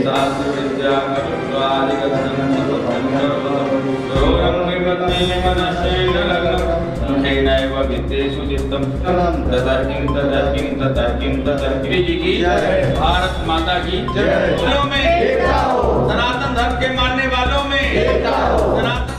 भारत माता की जय। सनातन धर्म के मानने वालों में सनातन।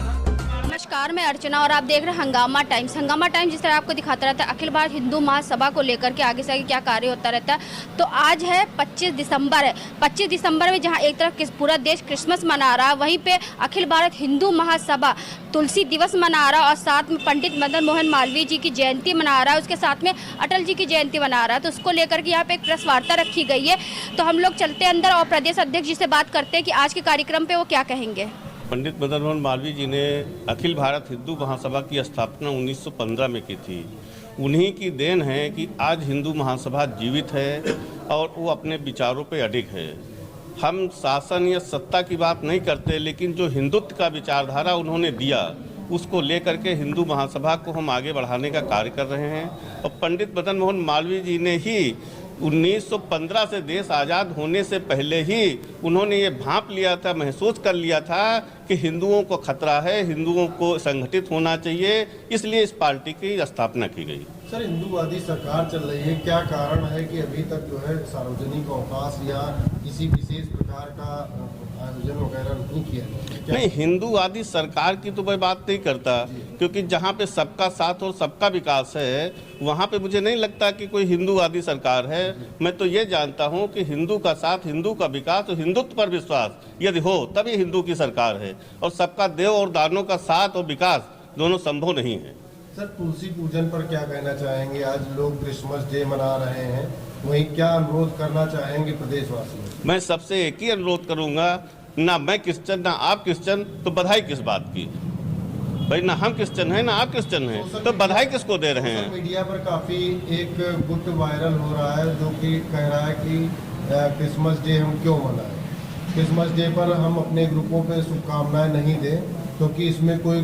नमस्कार, मैं अर्चना और आप देख रहे हैं हंगामा टाइम्स। हंगामा टाइम्स जिस तरह आपको दिखाता रहता है अखिल भारत हिंदू महासभा को लेकर के आगे से आगे क्या कार्य होता रहता है। तो आज है 25 दिसंबर है। 25 दिसंबर में जहां एक तरफ पूरा देश क्रिसमस मना रहा है, वहीं पे अखिल भारत हिंदू महासभा तुलसी दिवस मना रहा है और साथ में पंडित मदन मोहन मालवीय जी की जयंती मना रहा है, उसके साथ में अटल जी की जयंती मना रहा है। तो उसको लेकर के यहाँ पे एक प्रेस वार्ता रखी गई है। तो हम लोग चलते अंदर और प्रदेश अध्यक्ष जी से बात करते हैं कि आज के कार्यक्रम पे वो क्या कहेंगे। पंडित मदन मोहन मालवीय जी ने अखिल भारत हिंदू महासभा की स्थापना 1915 में की थी। उन्हीं की देन है कि आज हिंदू महासभा जीवित है और वो अपने विचारों पे अडिग है। हम शासन या सत्ता की बात नहीं करते, लेकिन जो हिंदुत्व का विचारधारा उन्होंने दिया उसको लेकर के हिंदू महासभा को हम आगे बढ़ाने का कार्य कर रहे हैं। और पंडित मदन मोहन मालवीय जी ने ही 1915 से देश आज़ाद होने से पहले ही उन्होंने ये भांप लिया था, महसूस कर लिया था कि हिंदुओं को खतरा है, हिंदुओं को संगठित होना चाहिए, इसलिए इस पार्टी की स्थापना की गई। सर, हिंदूवादी सरकार चल रही है, क्या कारण है कि अभी तक जो है सार्वजनिक अवकाश या किसी विशेष प्रकार का आयोजन वगैरह नहीं किया? नहीं, हिंदूवादी सरकार की तो मैं बात नहीं करता, क्योंकि जहाँ पे सबका साथ और सबका विकास है वहाँ पे मुझे नहीं लगता कि कोई हिंदूवादी सरकार है। मैं तो ये जानता हूँ कि हिंदू का साथ, हिंदू का विकास और हिंदुत्व पर विश्वास यदि हो तभी हिंदू की सरकार है। और सबका देव और दानों का साथ और विकास दोनों संभव नहीं है। सर, तुलसी पूजन पर क्या कहना चाहेंगे? आज लोग क्रिसमस डे मना रहे हैं, वहीं क्या अनुरोध करना चाहेंगे प्रदेशवासियों? मैं सबसे एक ही अनुरोध करूंगा, ना मैं क्रिश्चियन ना आप क्रिश्चियन, तो बधाई किस बात की भाई? ना हम क्रिश्चियन हैं ना आप क्रिश्चियन हैं, तो बधाई किसको दे रहे हैं? मीडिया पर काफी एक गुट वायरल हो रहा है जो कि कह रहा है कि क्रिसमस डे हम क्यों मनाएं, क्रिसमस डे पर हम अपने ग्रुपों पे शुभकामनाएं नहीं दें क्योंकि इसमें कोई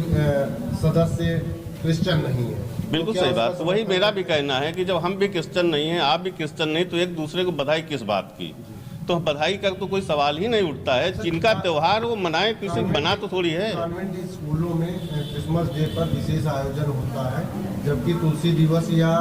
सदस्य क्रिश्चियन नहीं है। बिल्कुल सही बात। तो वही मेरा भी कहना है कि जब हम भी क्रिश्चियन नहीं हैं, आप भी क्रिश्चियन नहीं, तो एक दूसरे को बधाई किस बात की? तो बधाई का तो कोई सवाल ही नहीं उठता है। जिनका त्यौहार वो मनाए, किसी बना तो थोड़ी है। कॉन्वेंट स्कूलों में क्रिसमस डे पर विशेष आयोजन होता है, जबकि तुलसी दिवस या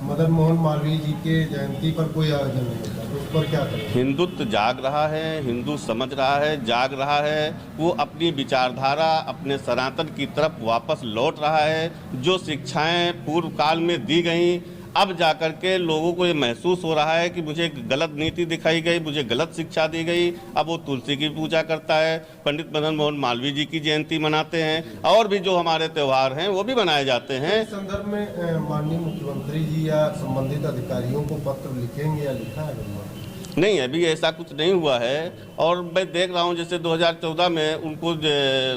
मदन मोहन मालवीय जी के जयंती पर कोई आयोजन नहीं होता। तो उस पर क्या करें? हिंदुत्व जाग रहा है, हिंदू समझ रहा है, जाग रहा है, वो अपनी विचारधारा अपने सनातन की तरफ वापस लौट रहा है। जो शिक्षाएं पूर्व काल में दी गई, अब जाकर के लोगों को ये महसूस हो रहा है कि मुझे गलत नीति दिखाई गई, मुझे गलत शिक्षा दी गई। अब वो तुलसी की पूजा करता है, पंडित मदन मोहन मालवीय जी की जयंती मनाते हैं, और भी जो हमारे त्यौहार हैं वो भी मनाए जाते हैं। इस संदर्भ में माननीय मुख्यमंत्री जी या संबंधित अधिकारियों को पत्र लिखेंगे या लिखा है? नहीं, अभी ऐसा कुछ नहीं हुआ है। और मैं देख रहा हूँ जैसे 2014 में उनको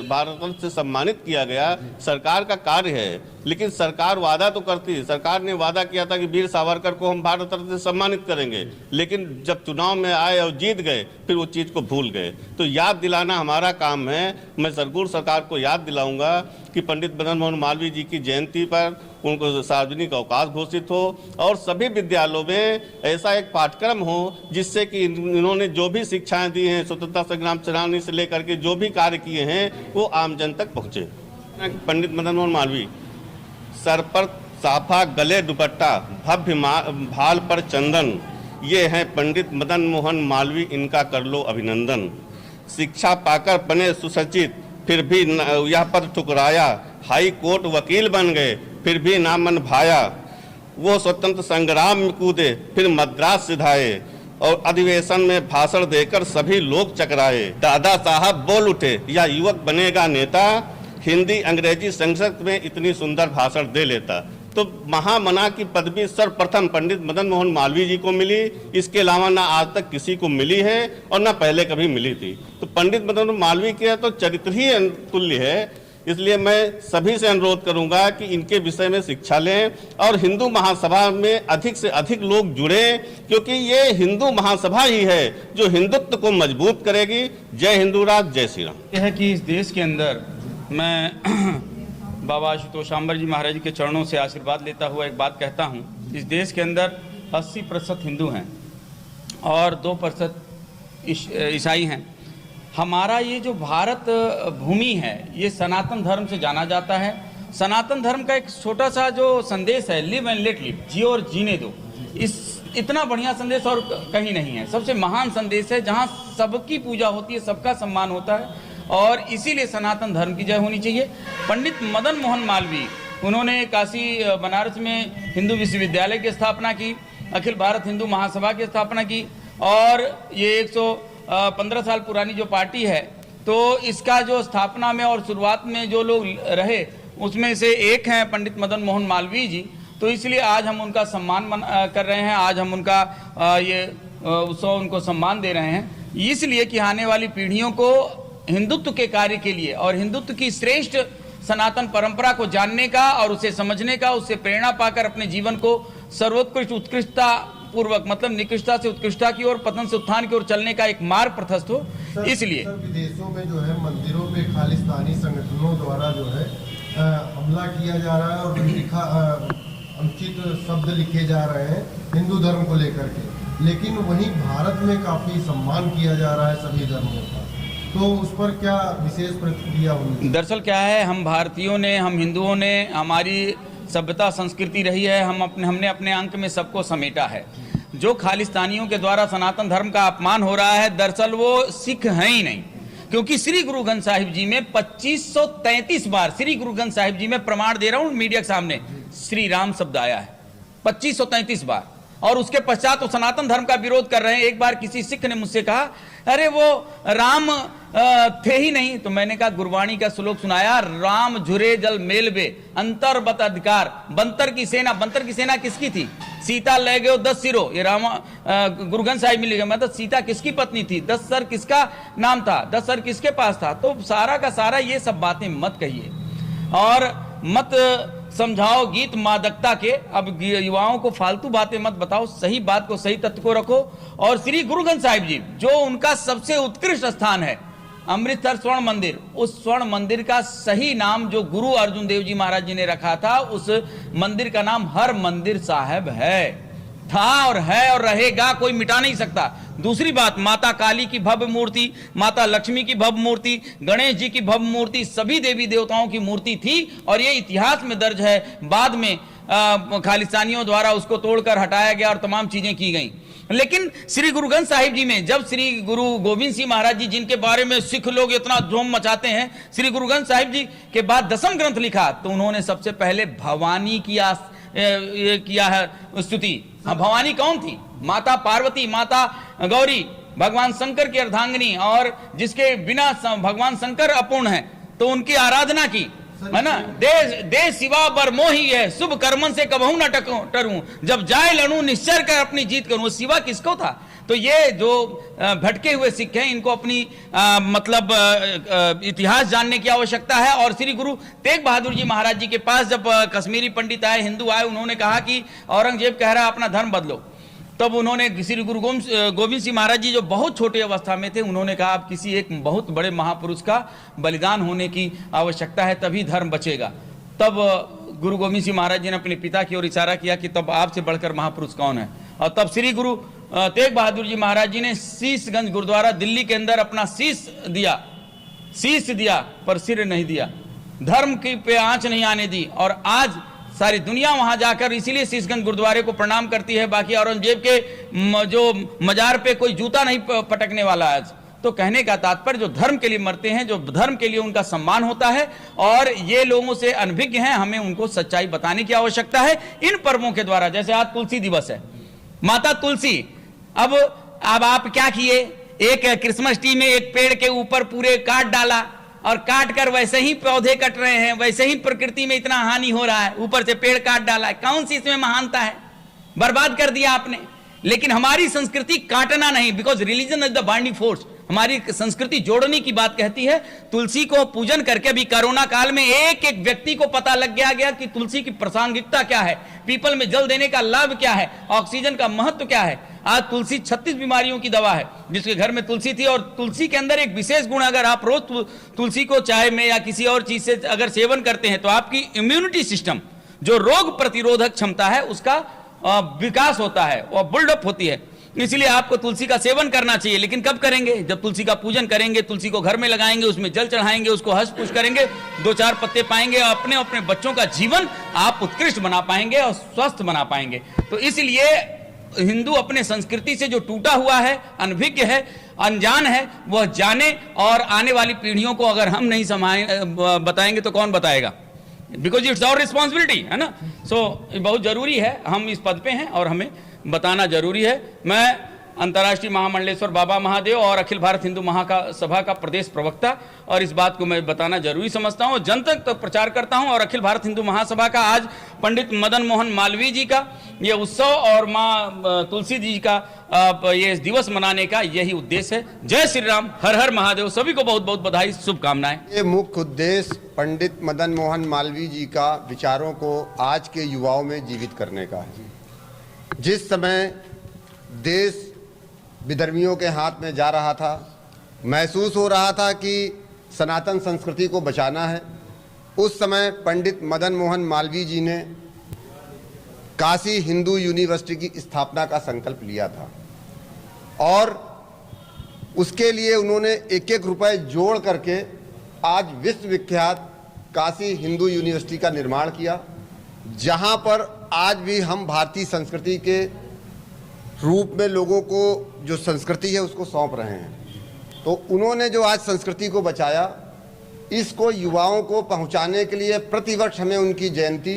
भारत रत्न से सम्मानित किया गया, सरकार का कार्य है, लेकिन सरकार वादा तो करती है। सरकार ने वादा किया था कि वीर सावरकर को हम भारत रत्न से सम्मानित करेंगे, लेकिन जब चुनाव में आए और जीत गए फिर वो चीज़ को भूल गए। तो याद दिलाना हमारा काम है। मैं जरूर सरकार को याद दिलाऊंगा कि पंडित मदन मोहन मालवीय जी की जयंती पर उनको सार्वजनिक अवकाश घोषित हो और सभी विद्यालयों में ऐसा एक पाठ्यक्रम हो जिससे कि इन्होंने जो भी शिक्षाएं दी हैं, स्वतंत्रता संग्राम सेनानी से लेकर के जो भी कार्य किए हैं वो आम जन तक पहुँचे। पंडित मदन मोहन मालवीय सर पर साफा, गले दुपट्टा, भव्य भाल पर चंदन, ये हैं पंडित मदन मोहन मालवीय, इनका कर लो अभिनंदन। शिक्षा पाकर बने सुसज्जित, फिर भी यह पद ठुकराया, हाई कोर्ट वकील बन गए फिर भी ना मन भाया। वो स्वतंत्र संग्राम में कूदे फिर मद्रास सिधाए, और अधिवेशन में भाषण देकर सभी लोग चकराए। दादा साहब बोल उठे, या युवक बनेगा नेता, हिंदी अंग्रेजी संसद में इतनी सुंदर भाषण दे लेता। तो महामना की पदवी सर्वप्रथम पंडित मदन मोहन मालवीय जी को मिली। इसके अलावा ना आज तक किसी को मिली है और ना पहले कभी मिली थी। तो पंडित मदन मोहन मालवीय के तो चरित्र ही तुल्य है। इसलिए मैं सभी से अनुरोध करूंगा कि इनके विषय में शिक्षा लें और हिंदू महासभा में अधिक से अधिक लोग जुड़ें, क्योंकि ये हिंदू महासभा ही है जो हिंदुत्व को मजबूत करेगी। जय हिंदू राज, जय श्री राम। यह है कि इस देश के अंदर मैं बाबा आशुतोषाम्बर जी महाराज के चरणों से आशीर्वाद लेता हुआ एक बात कहता हूँ। इस देश के अंदर 80% हिंदू हैं और 2% ईसाई हैं। हमारा ये जो भारत भूमि है ये सनातन धर्म से जाना जाता है। सनातन धर्म का एक छोटा सा जो संदेश है, लिव एंड लेट लिव, जियो और जीने दो, इतना बढ़िया संदेश और कहीं नहीं है। सबसे महान संदेश है जहाँ सबकी पूजा होती है, सबका सम्मान होता है, और इसीलिए सनातन धर्म की जय होनी चाहिए। पंडित मदन मोहन मालवीय, उन्होंने काशी बनारस में हिंदू विश्वविद्यालय की स्थापना की, अखिल भारत हिंदू महासभा की स्थापना की, और ये 115 साल पुरानी जो पार्टी है, तो इसका जो स्थापना में और शुरुआत में जो लोग रहे उसमें से एक हैं पंडित मदन मोहन मालवीय जी। तो इसलिए आज हम उनका सम्मान कर रहे हैं, आज हम उनका ये उत्सव उनको सम्मान दे रहे हैं, इसलिए कि आने वाली पीढ़ियों को हिंदुत्व के कार्य के लिए और हिंदुत्व की श्रेष्ठ सनातन परंपरा को जानने का और उसे समझने का, उससे प्रेरणा पाकर अपने जीवन को सर्वोत्कृष्ट उत्कृष्टता पूर्वक, मतलब निकृष्टता से उत्कृष्टता की ओर, पतन से उत्थान की ओर चलने का एक मार्ग प्रशस्त हो। इसलिए विदेशों में जो है मंदिरों पे खालिस्तानी संगठनों द्वारा जो है हमला किया जा रहा है और अनुचित शब्द लिखे जा रहे हैं हिंदू धर्म को लेकर के, लेकिन वहीं भारत में काफी सम्मान किया जा रहा है सभी धर्मों का, तो उस पर क्या विशेष प्रतिक्रिया होगी? दरअसल क्या है, हम भारतीयों ने, हम हिंदुओं ने, हमारी सभ्यता संस्कृति रही है, हमने अपने अंक में सबको समेटा है। जो खालिस्तानियों के द्वारा सनातन धर्म का अपमान हो रहा है, दरअसल वो सिख हैं ही नहीं, क्योंकि श्री गुरु ग्रंथ साहिब जी में 2533 बार, श्री गुरु ग्रंथ साहिब जी में प्रमाण दे रहा हूं मीडिया के सामने, श्री राम शब्द आया है 2533 बार, और उसके पश्चात वो सनातन धर्म का विरोध कर रहे हैं। एक बार किसी सिख ने मुझसे कहा, अरे वो राम थे ही नहीं, तो मैंने कहा गुरबाणी का श्लोक सुनाया, राम झुरे जल मेलबे अंतर्बत अधिकार, बंतर की सेना किसकी थी? सीता ले गए 10 सिरों, ये राम गुरु ग्रंथ साहिब में लिखा, मतलब सीता किसकी पत्नी थी, 10 सर किसका नाम था, 10 सर किसके पास था? तो सारा का सारा ये सब बातें मत कहिए और मत समझाओ गीत मादकता के। अब युवाओं को फालतू बातें मत बताओ, सही बात को, सही तत्व को रखो। और श्री गुरु ग्रंथ साहिब जी जो उनका सबसे उत्कृष्ट स्थान है, अमृतसर स्वर्ण मंदिर, उस स्वर्ण मंदिर का सही नाम जो गुरु अर्जुन देव जी महाराज जी ने रखा था, उस मंदिर का नाम हर मंदिर साहिब है, था और है और रहेगा, कोई मिटा नहीं सकता। दूसरी बात, माता काली की भव्य मूर्ति, माता लक्ष्मी की भव्य मूर्ति, गणेश जी की भव्य मूर्ति, सभी देवी देवताओं की मूर्ति थी, और ये इतिहास में दर्ज है। बाद में खालिस्तानियों द्वारा उसको तोड़कर हटाया गया और तमाम चीजें की गई। लेकिन श्री गुरु ग्रंथ साहिब जी में जब श्री गुरु गोविंद सिंह महाराज जी, जिनके बारे में सिख लोग इतना धूम मचाते हैं, श्री गुरु ग्रंथ साहिब जी के बाद 10वां ग्रंथ लिखा, तो उन्होंने सबसे पहले भवानी की किया है स्तुति। हाँ, भवानी कौन थी? माता पार्वती, माता गौरी, भगवान शंकर की अर्धांगिनी, और जिसके बिना भगवान शंकर अपूर्ण है, तो उनकी आराधना की, है ना। दे सिवा बर मोही है, शुभ कर्मन से कबहू न टरूं, जब जाए लड़ूं निश्चय कर अपनी जीत करूं। सिवा किसको था? तो ये जो भटके हुए सिख हैं, इनको अपनी मतलब इतिहास जानने की आवश्यकता है। और श्री गुरु तेग बहादुर जी महाराज जी के पास जब कश्मीरी पंडित आए, हिंदू आए, उन्होंने कहा कि औरंगजेब कह रहा है अपना धर्म बदलो, तब उन्होंने श्री गुरु गोविंद सिंह महाराज जी जो बहुत छोटे अवस्था में थे, उन्होंने कहा अब किसी एक बहुत बड़े महापुरुष का बलिदान होने की आवश्यकता है, तभी धर्म बचेगा। तब गुरु गोविंद सिंह महाराज जी ने अपने पिता की ओर इशारा किया कि तब आपसे बढ़कर महापुरुष कौन है, और तब श्री गुरु तेग बहादुर जी महाराज जी ने शीशगंज गुरुद्वारा दिल्ली के अंदर अपना शीश दिया पर सिर नहीं दिया, धर्म की पे आंच नहीं आने दी। और आज सारी दुनिया वहां जाकर इसीलिए शीशगंज गुरुद्वारे को प्रणाम करती है। बाकी औरंगजेब के जो मजार पे कोई जूता नहीं पटकने वाला आज। तो कहने का तात्पर्य, जो धर्म के लिए मरते हैं, जो धर्म के लिए उनका सम्मान होता है, और ये लोगों से अनभिज्ञ हैं, हमें उनको सच्चाई बताने की आवश्यकता है इन पर्वों के द्वारा। जैसे आज तुलसी दिवस है, माता तुलसी, अब आप क्या किए, एक क्रिसमस ट्री में एक पेड़ के ऊपर पूरे काट डाला, और काट कर वैसे ही पौधे कट रहे हैं, वैसे ही प्रकृति में इतना हानि हो रहा है, ऊपर से पेड़ काट डाला है। कौन सी इसमें महानता है? बर्बाद कर दिया आपने। लेकिन हमारी संस्कृति काटना नहीं, because religion is the binding force. हमारी संस्कृति जोड़ने की बात कहती है। तुलसी को पूजन करके भी कोरोना काल में एक एक व्यक्ति को पता लग गया कि तुलसी की प्रासंगिकता क्या है, पीपल में जल देने का लाभ क्या है, ऑक्सीजन का महत्व क्या है। आज तुलसी 36 बीमारियों की दवा है। जिसके घर में तुलसी थी, और तुलसी के अंदर एक विशेष गुण, अगर आप रोज तुलसी को चाय में या किसी और चीज से अगर सेवन करते हैं, तो आपकी इम्यूनिटी सिस्टम, जो रोग प्रतिरोधक क्षमता है, उसका विकास होता है, वह बिल्डअप होती है। इसलिए आपको तुलसी का सेवन करना चाहिए। लेकिन कब करेंगे? जब तुलसी का पूजन करेंगे, तुलसी को घर में लगाएंगे, उसमें जल चढ़ाएंगे, उसको हंस पुश करेंगे, 2-4 पत्ते पाएंगे, और अपने अपने बच्चों का जीवन आप उत्कृष्ट बना पाएंगे और स्वस्थ बना पाएंगे। तो इसलिए हिंदू अपने संस्कृति से जो टूटा हुआ है, अनभिज्ञ है, अनजान है, वह जाने, और आने वाली पीढ़ियों को अगर हम नहीं बताएंगे तो कौन बताएगा? बिकॉज इट्स आवर रिस्पॉन्सिबिलिटी, है ना। सो बहुत जरूरी है, हम इस पद पे हैं और हमें बताना जरूरी है। मैं अंतर्राष्ट्रीय महामंडलेश्वर बाबा महादेव और अखिल भारत हिंदू महासभा का प्रदेश प्रवक्ता, और इस बात को मैं बताना जरूरी समझता हूं, जन तक तो प्रचार करता हूं। और अखिल भारत हिंदू महासभा का आज पंडित मदन मोहन मालवीय जी का ये उत्सव और माँ तुलसी जी का ये दिवस मनाने का यही उद्देश्य है। जय श्री राम, हर हर महादेव। सभी को बहुत बहुत बधाई, शुभकामनाएं। ये मुख्य उद्देश्य पंडित मदन मोहन मालवीय जी का विचारों को आज के युवाओं में जीवित करने का है। जिस समय देश विधर्मियों के हाथ में जा रहा था, महसूस हो रहा था कि सनातन संस्कृति को बचाना है, उस समय पंडित मदन मोहन मालवीय जी ने काशी हिंदू यूनिवर्सिटी की स्थापना का संकल्प लिया था, और उसके लिए उन्होंने 1-1 रुपए जोड़ करके आज विश्व विख्यात काशी हिंदू यूनिवर्सिटी का निर्माण किया, जहां पर आज भी हम भारतीय संस्कृति के रूप में लोगों को जो संस्कृति है उसको सौंप रहे हैं। तो उन्होंने जो आज संस्कृति को बचाया, इसको युवाओं को पहुंचाने के लिए प्रतिवर्ष हमें उनकी जयंती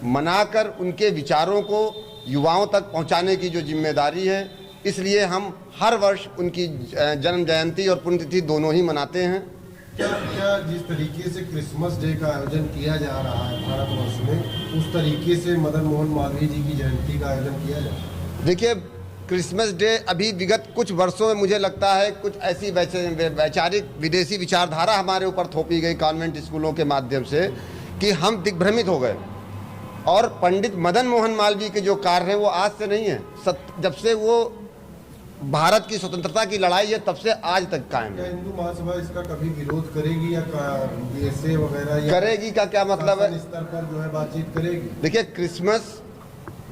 मनाकर उनके विचारों को युवाओं तक पहुंचाने की जो जिम्मेदारी है, इसलिए हम हर वर्ष उनकी जन्म जयंती और पुण्यतिथि दोनों ही मनाते हैं। क्या जिस तरीके से क्रिसमस डे का आयोजन किया जा रहा है भारतवर्ष में, उस तरीके से मदन मोहन मालवीय जी की जयंती का आयोजन किया जाए? देखिए, क्रिसमस डे अभी विगत कुछ वर्षों में मुझे लगता है कुछ ऐसी वैचारिक विदेशी विचारधारा हमारे ऊपर थोपी गई कॉन्वेंट स्कूलों के माध्यम से कि हम दिग्भ्रमित हो गए। और पंडित मदन मोहन मालवीय के जो कार्य है वो आज से नहीं है, जब से वो भारत की स्वतंत्रता की लड़ाई है तब से आज तक कायम है। हिंदू महासभा इसका कभी विरोध करेगी या बीएसए वगैरह करेगी का क्या मतलब है? स्तर पर जो है बातचीत करेगी? देखिए, क्रिसमस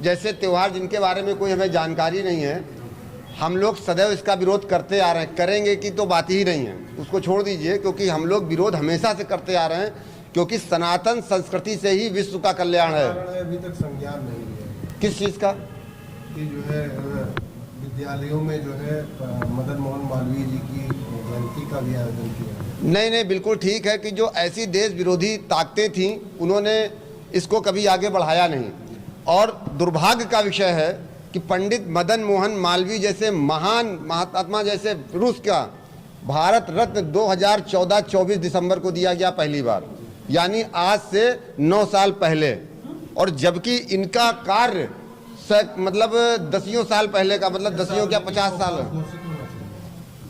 जैसे त्यौहार जिनके बारे में कोई हमें जानकारी नहीं है, हम लोग सदैव इसका विरोध करते आ रहे हैं। करेंगे की तो बात ही नहीं है, उसको छोड़ दीजिए, क्योंकि हम लोग विरोध हमेशा से करते आ रहे हैं, क्योंकि सनातन संस्कृति से ही विश्व का कल्याण है। अभी तक संज्ञान नहीं लिया किस चीज़ का? कि जो है विद्यालयों में जो है मदन मोहन मालवीय जी की जयंती का भी आयोजन किया। नहीं, बिल्कुल ठीक है कि जो ऐसी देश विरोधी ताकतें थीं उन्होंने इसको कभी आगे बढ़ाया नहीं। और दुर्भाग्य का विषय है कि पंडित मदन मोहन मालवीय जैसे महान महात्मा, जैसे रूस का भारत रत्न 2014 24 दिसंबर को दिया गया पहली बार, यानी आज से 9 साल पहले, और जबकि इनका कार्य मतलब दसियों साल पहले का, मतलब दसियों क्या 50 साल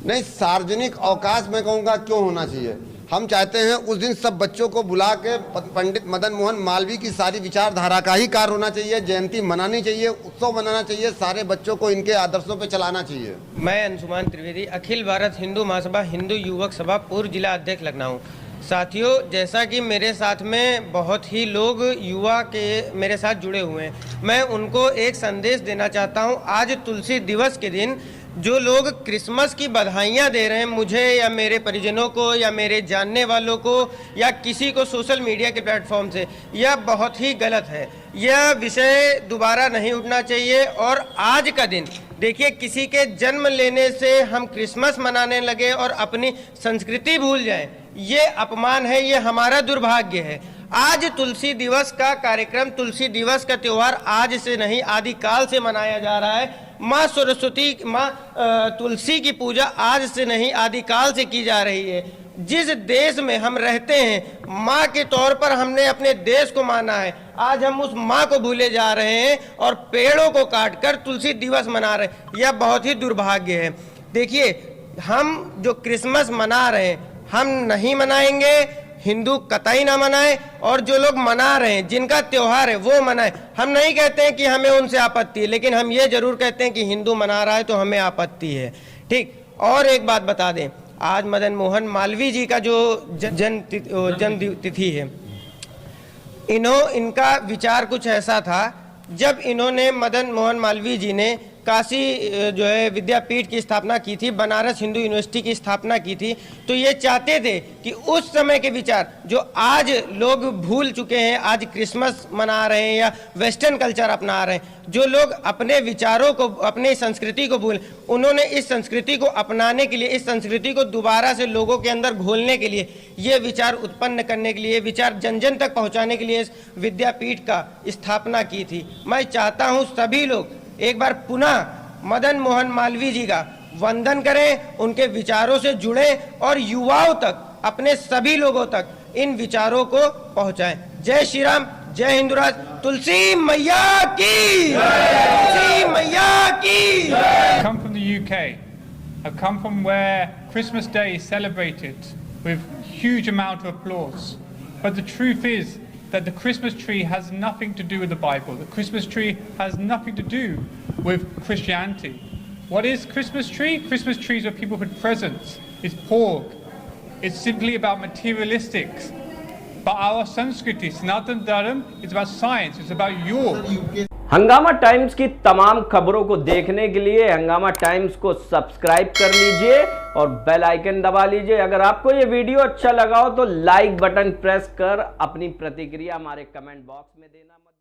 नहीं, सार्वजनिक अवकाश में कहूँगा क्यों होना चाहिए। हम चाहते हैं उस दिन सब बच्चों को बुला के पंडित मदन मोहन मालवीय की सारी विचारधारा का ही कार्य होना चाहिए, जयंती मनानी चाहिए, उत्सव मनाना चाहिए, सारे बच्चों को इनके आदर्शों पे चलाना चाहिए। मैं अंशुमान त्रिवेदी, अखिल भारत हिंदू महासभा हिंदू युवक सभा पूर्व जिला अध्यक्ष लखनऊ। साथियों, जैसा कि मेरे साथ में बहुत ही लोग युवा के मेरे साथ जुड़े हुए हैं, मैं उनको एक संदेश देना चाहता हूं। आज तुलसी दिवस के दिन जो लोग क्रिसमस की बधाइयां दे रहे हैं मुझे या मेरे परिजनों को या मेरे जानने वालों को या किसी को सोशल मीडिया के प्लेटफॉर्म से, यह बहुत ही गलत है। यह विषय दोबारा नहीं उठना चाहिए। और आज का दिन देखिए, किसी के जन्म लेने से हम क्रिसमस मनाने लगे और अपनी संस्कृति भूल जाएं, ये अपमान है, ये हमारा दुर्भाग्य है। आज तुलसी दिवस का कार्यक्रम, तुलसी दिवस का त्योहार आज से नहीं आदिकाल से मनाया जा रहा है। माँ सरस्वती, माँ तुलसी की पूजा आज से नहीं आदिकाल से की जा रही है। जिस देश में हम रहते हैं, माँ के तौर पर हमने अपने देश को माना है, आज हम उस माँ को भूले जा रहे हैं और पेड़ों को काटकर तुलसी दिवस मना रहे हैं। यह बहुत ही दुर्भाग्य है। देखिए, हम जो क्रिसमस मना रहे हैं हम नहीं मनाएंगे, हिंदू कतई ना मनाए, और जो लोग मना रहे हैं जिनका त्योहार है वो मनाए। हम नहीं कहते हैं कि हमें उनसे आपत्ति है, लेकिन हम ये जरूर कहते हैं कि हिंदू मना रहा है तो हमें आपत्ति है। ठीक। और एक बात बता दें, आज मदन मोहन मालवीय जी का जो जन्म तिथि है, इनका विचार कुछ ऐसा था, जब इन्होंने मदन मोहन मालवीय जी ने काशी जो है विद्यापीठ की स्थापना की थी, बनारस हिंदू यूनिवर्सिटी की स्थापना की थी, तो ये चाहते थे कि उस समय के विचार जो आज लोग भूल चुके हैं, आज क्रिसमस मना रहे हैं या वेस्टर्न कल्चर अपना रहे हैं, जो लोग अपने विचारों को, अपने संस्कृति को भूल, उन्होंने इस संस्कृति को अपनाने के लिए, इस संस्कृति को दोबारा से लोगों के अंदर घोलने के लिए, ये विचार उत्पन्न करने के लिए, विचार जन जन तक पहुंचाने के लिए इस विद्यापीठ का स्थापना की थी। मैं चाहता हूं सभी लोग एक बार पुनः मदन मोहन मालवीय जी का वंदन करें, उनके विचारों से जुड़े और युवाओं तक, अपने सभी लोगों तक इन विचारों को पहुंचाएं। जय श्री राम, जय हिंदुराज, तुलसी मैया की, तुलसी मैया की। I come from the UK. I come from where Christmas Day is celebrated with huge amount of applause. But the truth is that the Christmas tree has nothing to do with the Bible. The Christmas tree has nothing to do with Christianity. What is Christmas tree? Christmas trees are people with presents. It's pork. It's simply about materialistics. But our Sanskriti, Sanatan Dharma, is about science. It's about your. हंगामा times की तमाम खबरों को देखने के लिए हंगामा times को सब्सक्राइब कर लीजिए और बेल आइकन दबा लीजिए। अगर आपको ये वीडियो अच्छा लगा हो तो लाइक बटन प्रेस कर अपनी प्रतिक्रिया हमारे कमेंट बॉक्स में देना मत